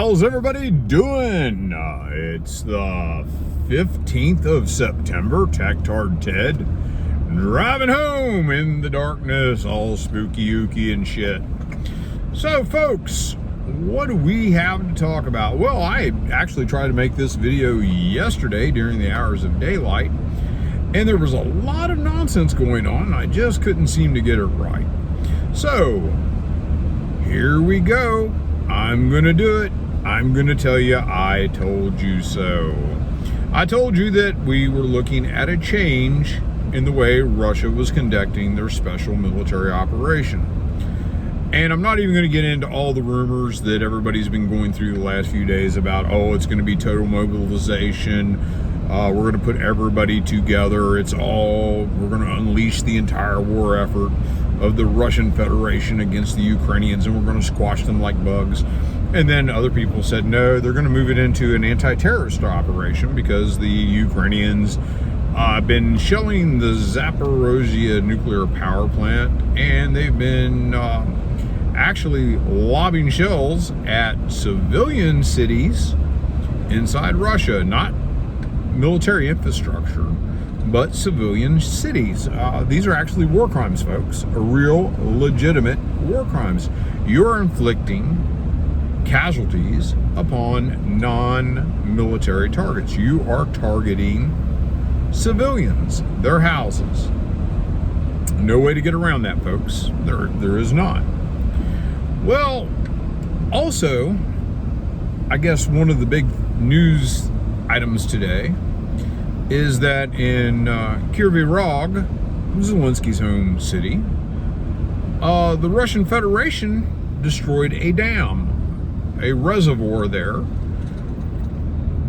How's everybody doing? It's the 15th of September. Tactard Ted driving home in the darkness, all spooky ooky and shit. So folks, what do we have to talk about? Well, I actually tried to make this video yesterday during the hours of daylight, and there was a lot of nonsense going on, and I just couldn't seem to get it right. So here we go. I'm gonna do it. I'm gonna tell you I told you so. I told you that we were looking at a change in the way Russia was conducting their special military operation. And I'm not even going to get into all the rumors that everybody's been going through the last few days about, oh, it's going to be total mobilization. We're going to put everybody together. We're going to unleash the entire war effort of the Russian Federation against the Ukrainians, and we're going to squash them like bugs. And then other people said, no, they're going to move it into an anti-terrorist operation because the Ukrainians been shelling the Zaporozhye nuclear power plant, and they've been actually lobbing shells at civilian cities inside Russia, not military infrastructure, but civilian cities. These are actually war crimes, folks. Real, legitimate war crimes. You're inflicting casualties upon non-military targets. You are targeting civilians, their houses. No way to get around that, folks. There is not. Well, also, I guess one of the big news items today is that in Kryvyi Rog, Zelensky's home city, the Russian Federation destroyed a dam, a reservoir there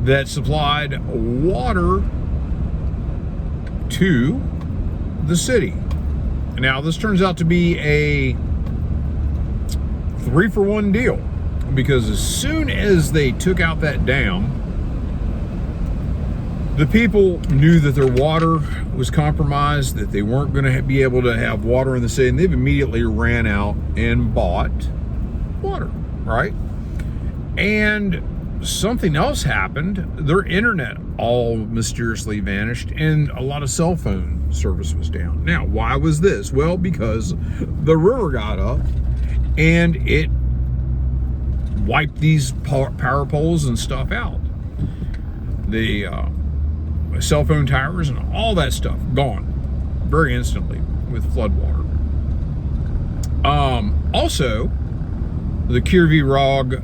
that supplied water to the city. Now, this turns out to be a 3-for-1 deal, because as soon as they took out that dam, the people knew that their water was compromised, that they weren't going to be able to have water in the city, and they've immediately ran out and bought water, right? And something else happened. Their internet all mysteriously vanished, and a lot of cell phone service was down. Now, why was this? Well, because the river got up and it wiped these power poles and stuff out. The cell phone towers and all that stuff gone very instantly with floodwater. Also, the Kryvyi Rog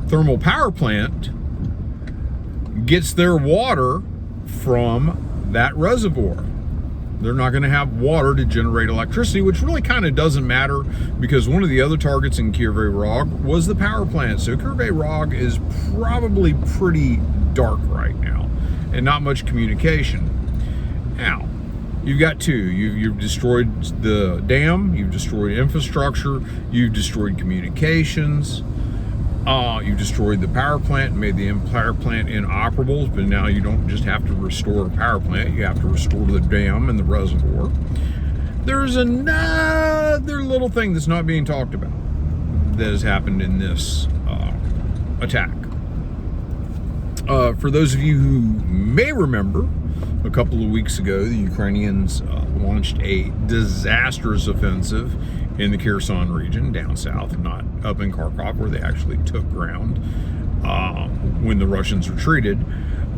thermal power plant gets their water from that reservoir. They're not going to have water to generate electricity, which really kind of doesn't matter, because one of the other targets in Kryvyi Rog was the power plant. So Kryvyi Rog is probably pretty dark right now and not much communication. Now, you've got two. You've destroyed the dam, you've destroyed infrastructure, you've destroyed communications. You destroyed the power plant, made the power plant inoperable, but now you don't just have to restore a power plant, you have to restore the dam and the reservoir. There's another little thing that's not being talked about that has happened in this attack. For those of you who may remember, a couple of weeks ago, the Ukrainians launched a disastrous offensive in the Kherson region, down south, not up in Kharkov, where they actually took ground when the Russians retreated,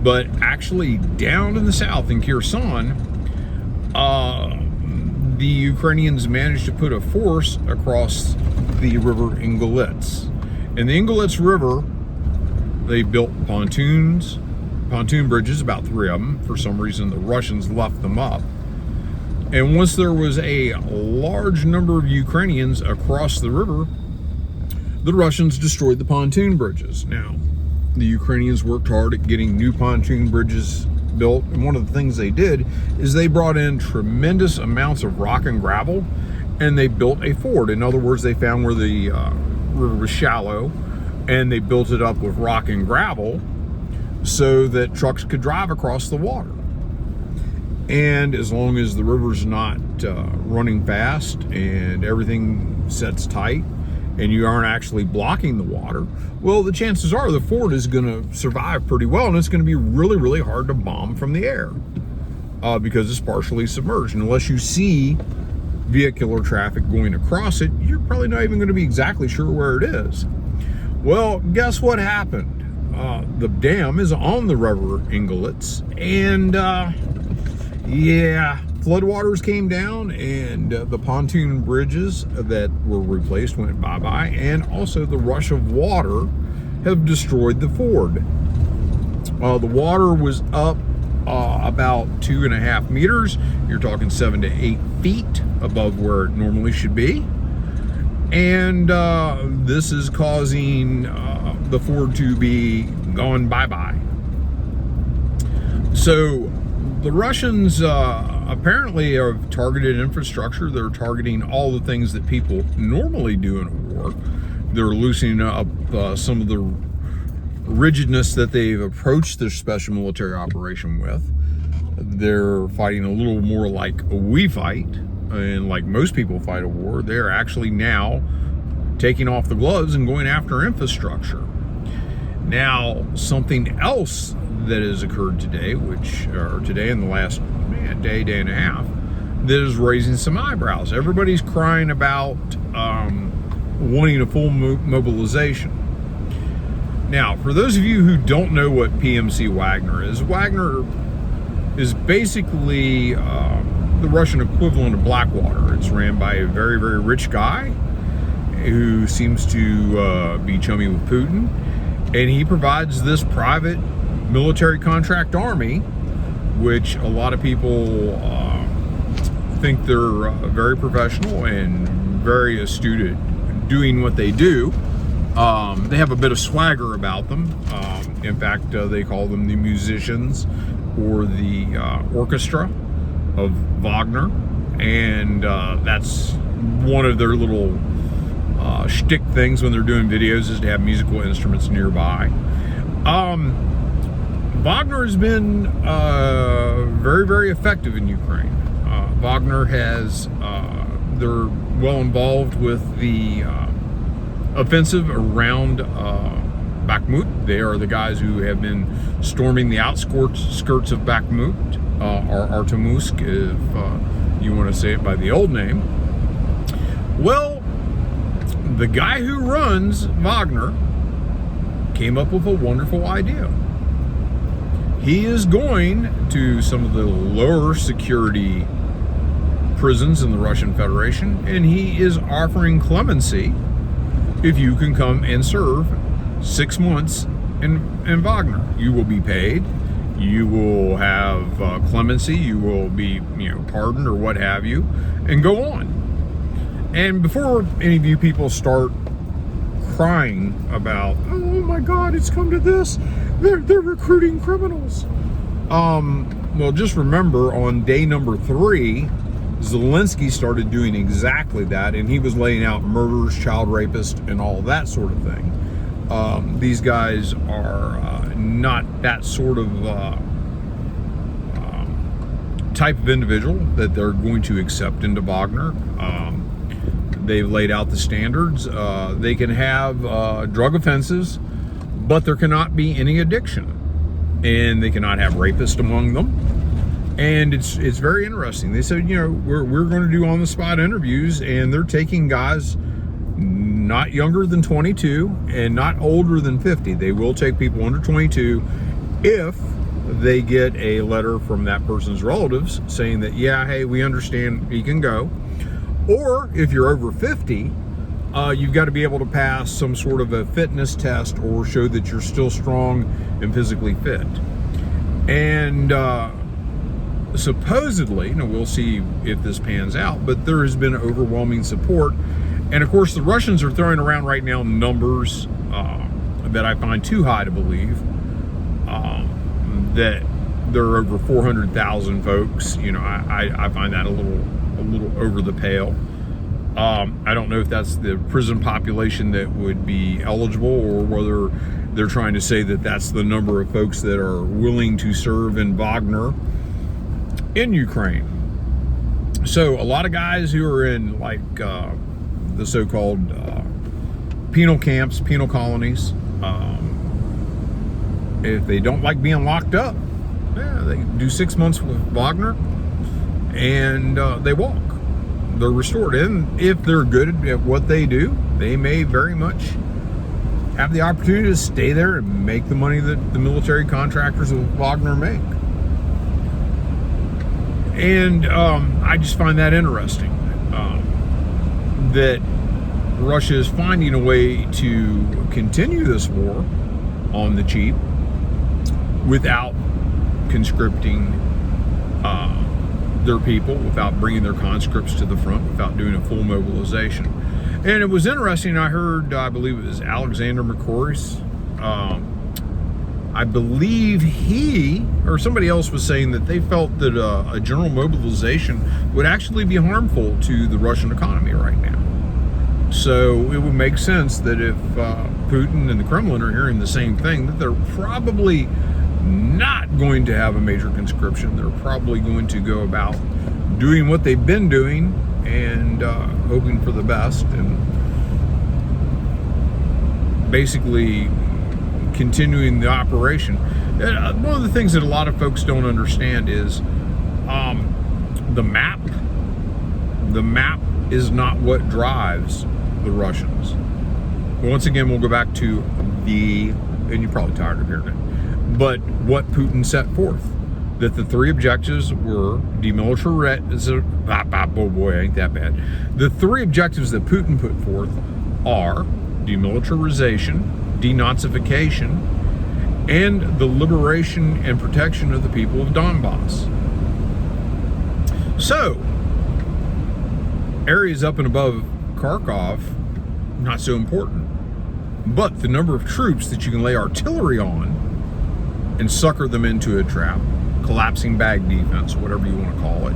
but actually down in the south in Kherson, the Ukrainians managed to put a force across the river Ingulets. In the Ingulets River, they built pontoon bridges, about 3 of them. For some reason, the Russians left them up. And once there was a large number of Ukrainians across the river, the Russians destroyed the pontoon bridges. Now, the Ukrainians worked hard at getting new pontoon bridges built, and one of the things they did is they brought in tremendous amounts of rock and gravel, and they built a ford. In other words, they found where the river was shallow, and they built it up with rock and gravel so that trucks could drive across the water. And as long as the river's not running fast and everything sets tight and you aren't actually blocking the water, well, the chances are the fort is going to survive pretty well, and it's going to be really, really hard to bomb from the air because it's partially submerged. And unless you see vehicular traffic going across it, you're probably not even going to be exactly sure where it is. Well, guess what happened? The dam is on the river Inglets, and floodwaters came down, and the pontoon bridges that were replaced went bye-bye, and also the rush of water have destroyed the ford. The water was up about 2.5 meters. You're talking 7 to 8 feet above where it normally should be. And this is causing the ford to be gone bye-bye. So the Russians apparently have targeted infrastructure. They're targeting all the things that people normally do in a war. They're loosening up some of the rigidness that they've approached their special military operation with. They're fighting a little more like we fight, and like most people fight a war. They're actually now taking off the gloves and going after infrastructure. Now, something else that has occurred today, today in the last day and a half, that is raising some eyebrows. Everybody's crying about wanting a full mobilization. Now, for those of you who don't know what PMC Wagner is basically the Russian equivalent of Blackwater. It's ran by a very, very rich guy who seems to be chummy with Putin, and he provides this private military contract army, which a lot of people think they're very professional and very astute at doing what they do. They have a bit of swagger about them. In fact, they call them the musicians or the orchestra of Wagner, and that's one of their little shtick things when they're doing videos, is to have musical instruments nearby. Wagner has been very, very effective in Ukraine. Wagner they're well involved with the offensive around Bakhmut. They are the guys who have been storming the outskirts of Bakhmut, or Artemusk, if you want to say it by the old name. Well, the guy who runs Wagner came up with a wonderful idea. He is going to some of the lower security prisons in the Russian Federation, and he is offering clemency if you can come and serve 6 months in Wagner. You will be paid, you will have clemency, you will be pardoned or what have you, and go on. And before any of you people start crying about, oh my God, it's come to this, they're recruiting criminals. Well, just remember, on day number 3, Zelensky started doing exactly that, and he was laying out murderers, child rapists, and all that sort of thing. These guys are not that sort of type of individual that they're going to accept into Wagner. They've laid out the standards. They can have drug offenses, but there cannot be any addiction, and they cannot have rapists among them. And it's very interesting. They said, we're going to do on-the-spot interviews, and they're taking guys not younger than 22 and not older than 50. They will take people under 22 if they get a letter from that person's relatives saying that, yeah, hey, we understand he can go. Or if you're over 50, you've got to be able to pass some sort of a fitness test or show that you're still strong and physically fit. And supposedly, we'll see if this pans out, but there has been overwhelming support. And of course, the Russians are throwing around right now numbers that I find too high to believe, that there are over 400,000 folks. I find that a little over the pale. I don't know if that's the prison population that would be eligible, or whether they're trying to say that that's the number of folks that are willing to serve in Wagner in Ukraine. So a lot of guys who are in the so-called penal camps, penal colonies. If they don't like being locked up, they do 6 months with Wagner, and they walk. They're restored. And if they're good at what they do, they may very much have the opportunity to stay there and make the money that the military contractors of Wagner make. And I just find that interesting, that Russia is finding a way to continue this war on the cheap without conscripting their people, without bringing their conscripts to the front, without doing a full mobilization. And it was interesting, I heard, I believe it was Alexander McCoris, I believe he or somebody else was saying that they felt that a general mobilization would actually be harmful to the Russian economy right now. So it would make sense that if Putin and the Kremlin are hearing the same thing, that they're probably not going to have a major conscription. They're probably going to go about doing what they've been doing and hoping for the best, and basically continuing the operation. One of the things that a lot of folks don't understand is the map. The map is not what drives the Russians. Once again, we'll go back to and you're probably tired of hearing it, but what Putin set forth, that the three objectives were demilitarization. Oh boy, ain't that bad. The three objectives that Putin put forth are demilitarization, denazification, and the liberation and protection of the people of Donbass. So, areas up and above Kharkov, not so important. But the number of troops that you can lay artillery on and sucker them into a trap, collapsing bag defense, whatever you want to call it,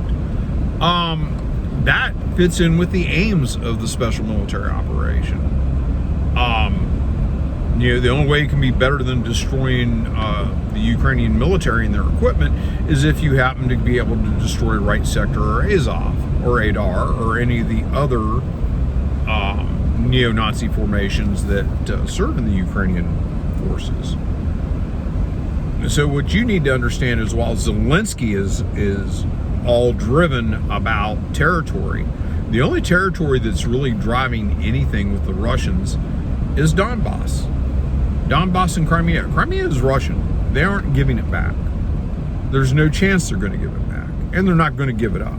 that fits in with the aims of the special military operation. The only way it can be better than destroying the Ukrainian military and their equipment is if you happen to be able to destroy Right Sector or Azov or Adar or any of the other neo-Nazi formations that serve in the Ukrainian forces. So what you need to understand is, while Zelensky is all driven about territory, the only territory that's really driving anything with the Russians is Donbass. Donbass and Crimea. Crimea is Russian. They aren't giving it back. There's no chance they're going to give it back, and they're not going to give it up.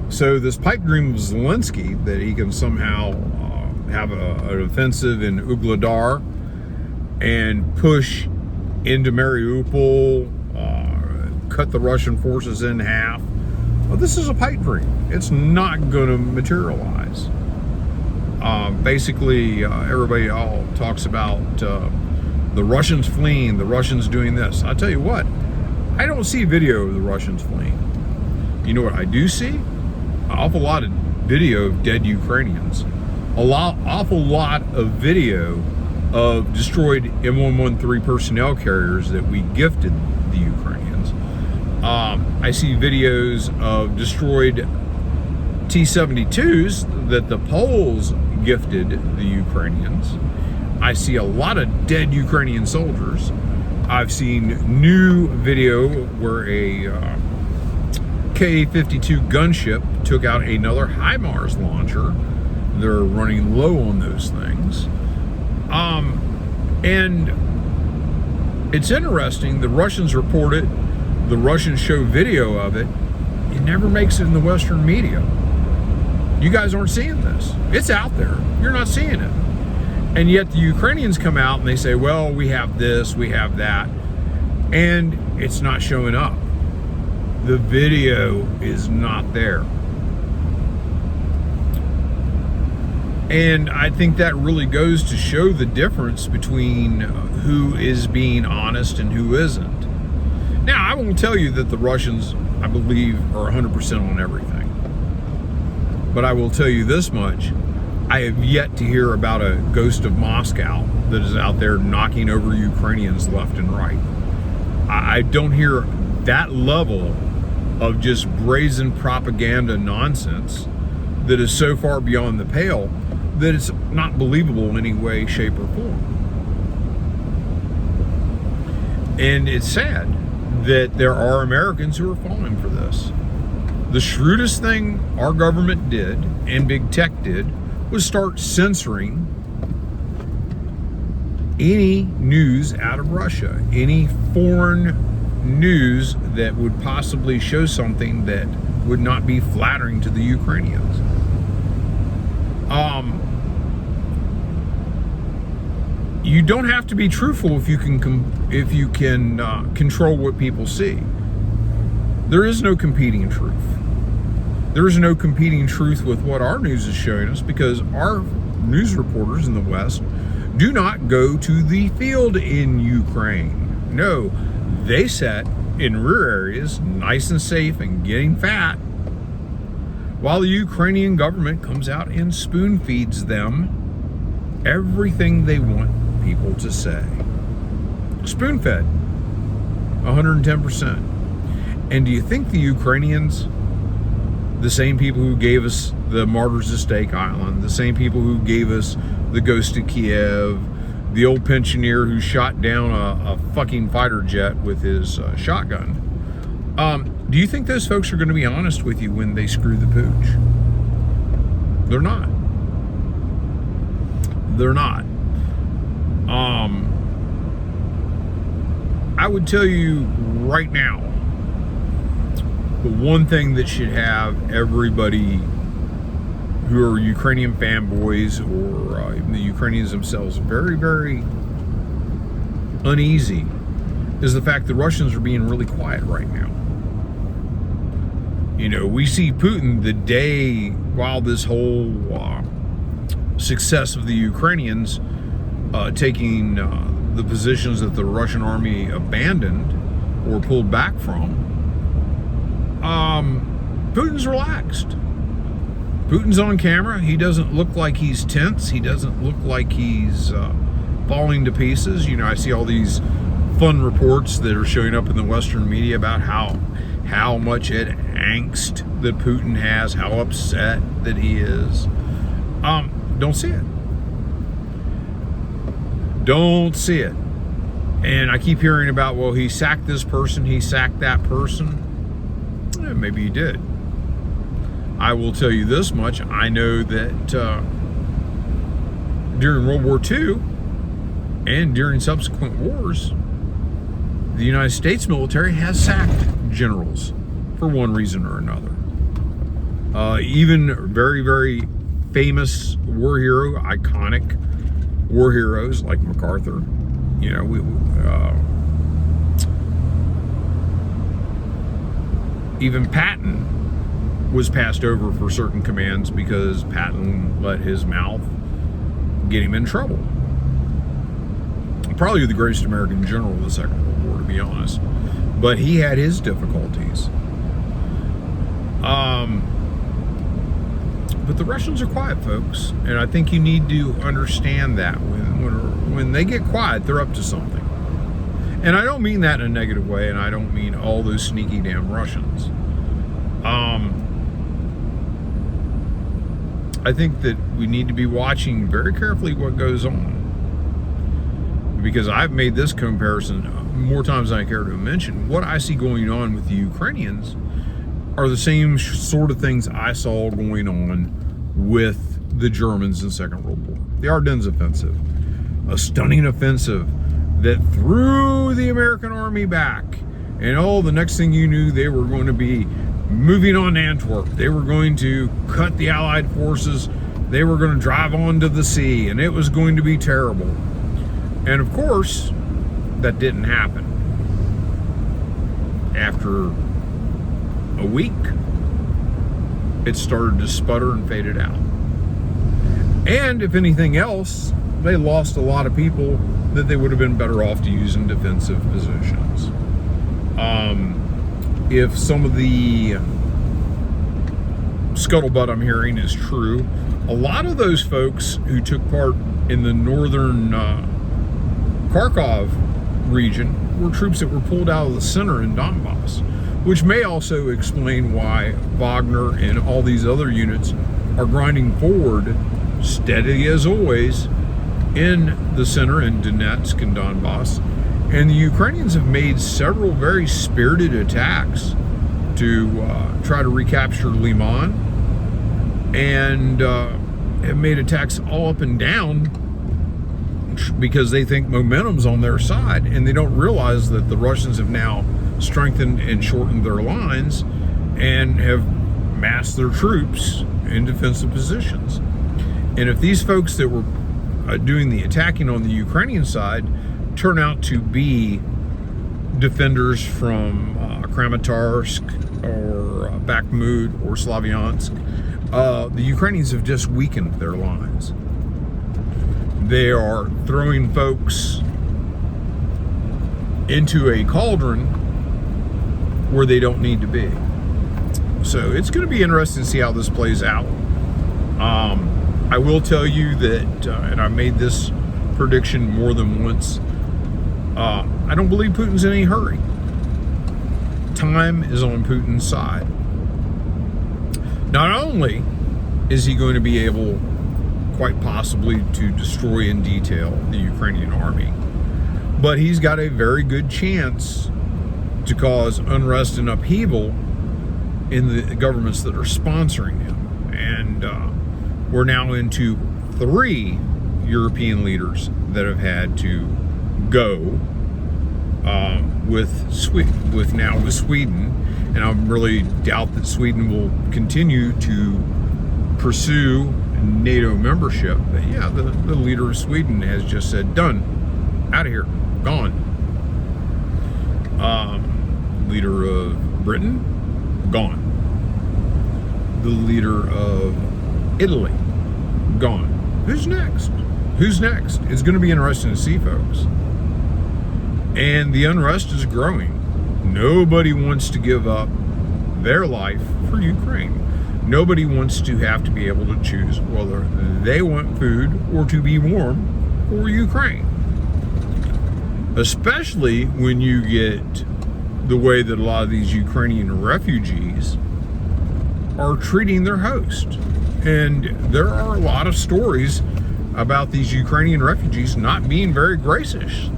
So this pipe dream of Zelensky that he can somehow have an offensive in Ugledar and push into Mariupol, cut the Russian forces in half. Well, this is a pipe dream. It's not going to materialize. Basically, everybody all talks about the Russians fleeing, the Russians doing this. I'll tell you what, I don't see video of the Russians fleeing. You know what I do see? An awful lot of video of dead Ukrainians. Awful lot of video of destroyed M113 personnel carriers that we gifted the Ukrainians. I see videos of destroyed T-72s that the Poles gifted the Ukrainians. I see a lot of dead Ukrainian soldiers. I've seen new video where a Ka-52 gunship took out another HIMARS launcher. They're running low on those things. And it's interesting, the Russians report it, the Russians show video of it. It never makes it in the Western media. You guys aren't seeing this. It's out there. You're not seeing it. And yet the Ukrainians come out and they say, well, we have this, we have that. And it's not showing up. The video is not there. And I think that really goes to show the difference between who is being honest and who isn't. Now, I won't tell you that the Russians, I believe, are 100% on everything. But I will tell you this much. I have yet to hear about a ghost of Moscow that is out there knocking over Ukrainians left and right. I don't hear that level of just brazen propaganda nonsense that is so far beyond the pale that it's not believable in any way, shape, or form. And it's sad that there are Americans who are falling for this. The shrewdest thing our government did and big tech did was start censoring any news out of Russia, any foreign news that would possibly show something that would not be flattering to the Ukrainians. You don't have to be truthful if you can control what people see. There is no competing truth. There is no competing truth with what our news is showing us, because our news reporters in the West do not go to the field in Ukraine. No, they sat in rear areas, nice and safe and getting fat, while the Ukrainian government comes out and spoon feeds them everything they want people to say. Spoon fed, 110%. And do you think the Ukrainians, the same people who gave us the Martyrs of Stake Island, the same people who gave us the Ghost of Kiev, the old pensioner who shot down a fucking fighter jet with his shotgun, do you think those folks are going to be honest with you when they screw the pooch? They're not. They're not. I would tell you right now, the one thing that should have everybody who are Ukrainian fanboys, or even the Ukrainians themselves, very, very uneasy, is the fact the Russians are being really quiet right now. You know, we see Putin the day while this whole success of the Ukrainians taking the positions that the Russian army abandoned or pulled back from, Putin's relaxed. Putin's on camera. He doesn't look like he's tense. He doesn't look like he's falling to pieces. You know, I see all these fun reports that are showing up in the Western media about how much angst that Putin has, how upset that he is. Don't see it. Don't see it. And I keep hearing about, well, he sacked this person, he sacked that person. Maybe he did. I will tell you this much. I know that during World War II and during subsequent wars, the United States military has sacked generals for one reason or another. Even very, very famous war hero, iconic war heroes like MacArthur. You know, even Patton was passed over for certain commands because Patton let his mouth get him in trouble. Probably the greatest American general of the Second World War, to be honest. But he had his difficulties. But the Russians are quiet, folks, and I think you need to understand that when they get quiet, they're up to something. And I don't mean that in a negative way, and I don't mean all those sneaky damn Russians. I think that we need to be watching very carefully what goes on, because I've made this comparison more times than I care to mention. What I see going on with the Ukrainians are the same sort of things I saw going on with the Germans in the Second World War. The Ardennes offensive, a stunning offensive that threw the American army back. And the next thing you knew, they were going to be moving on to Antwerp. They were going to cut the Allied forces. They were going to drive onto the sea, and it was going to be terrible. And of course, that didn't happen. After a week, it started to sputter and faded out. And if anything else, they lost a lot of people that they would have been better off to use in defensive positions. If some of the scuttlebutt I'm hearing is true, a lot of those folks who took part in the northern Kharkov region were troops that were pulled out of the center in Donbass, which may also explain why Wagner and all these other units are grinding forward steady as always in the center in Donetsk and Donbass. And the Ukrainians have made several very spirited attacks to try to recapture Liman, and have made attacks all up and down because they think momentum's on their side, and they don't realize that the Russians have now strengthened and shortened their lines and have massed their troops in defensive positions. And if these folks that were doing the attacking on the Ukrainian side turn out to be defenders from Kramatorsk or Bakhmut or Slavyansk, the Ukrainians have just weakened their lines. They are throwing folks into a cauldron where they don't need to be. So it's going to be interesting to see how this plays out. I will tell you that, and I made this prediction more than once, I don't believe Putin's in any hurry. Time is on Putin's side. Not only is he going to be able, quite possibly, to destroy in detail the Ukrainian army, but he's got a very good chance to cause unrest and upheaval in the governments that are sponsoring him. And we're now into 3 European leaders that have had to go with Sweden, and I really doubt that Sweden will continue to pursue NATO membership. But yeah, the leader of Sweden has just said, done, out of here, gone. Leader of Britain, gone. The leader of Italy, gone. Who's next? Who's next? It's going to be interesting to see, folks. And the unrest is growing. Nobody wants to give up their life for Ukraine. Nobody wants to have to be able to choose whether they want food or to be warm for Ukraine. Especially when you get the way that a lot of these Ukrainian refugees are treating their host. And there are a lot of stories about these Ukrainian refugees not being very gracious.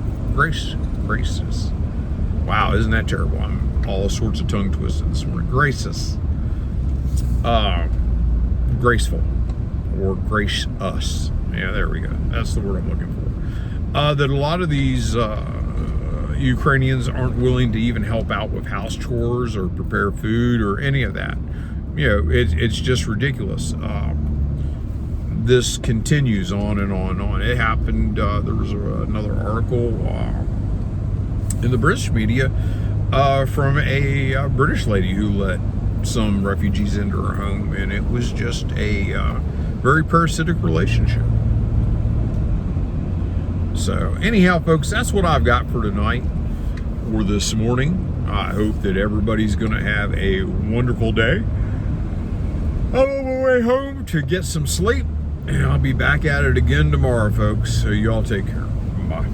Wow, isn't that terrible? I'm all sorts of tongue twisted this morning. Gracious. Graceful. Or grace us. Yeah, there we go. That's the word I'm looking for. That a lot of these Ukrainians aren't willing to even help out with house chores or prepare food or any of that. You know, it's just ridiculous. This continues on and on and on. It happened, there was another article in the British media from a British lady who let some refugees into her home, and it was just a very parasitic relationship. So anyhow, folks, that's what I've got for tonight or this morning. I hope that everybody's going to have a wonderful day. I'm on my way home to get some sleep, and I'll be back at it again tomorrow, folks. So y'all take care. Bye.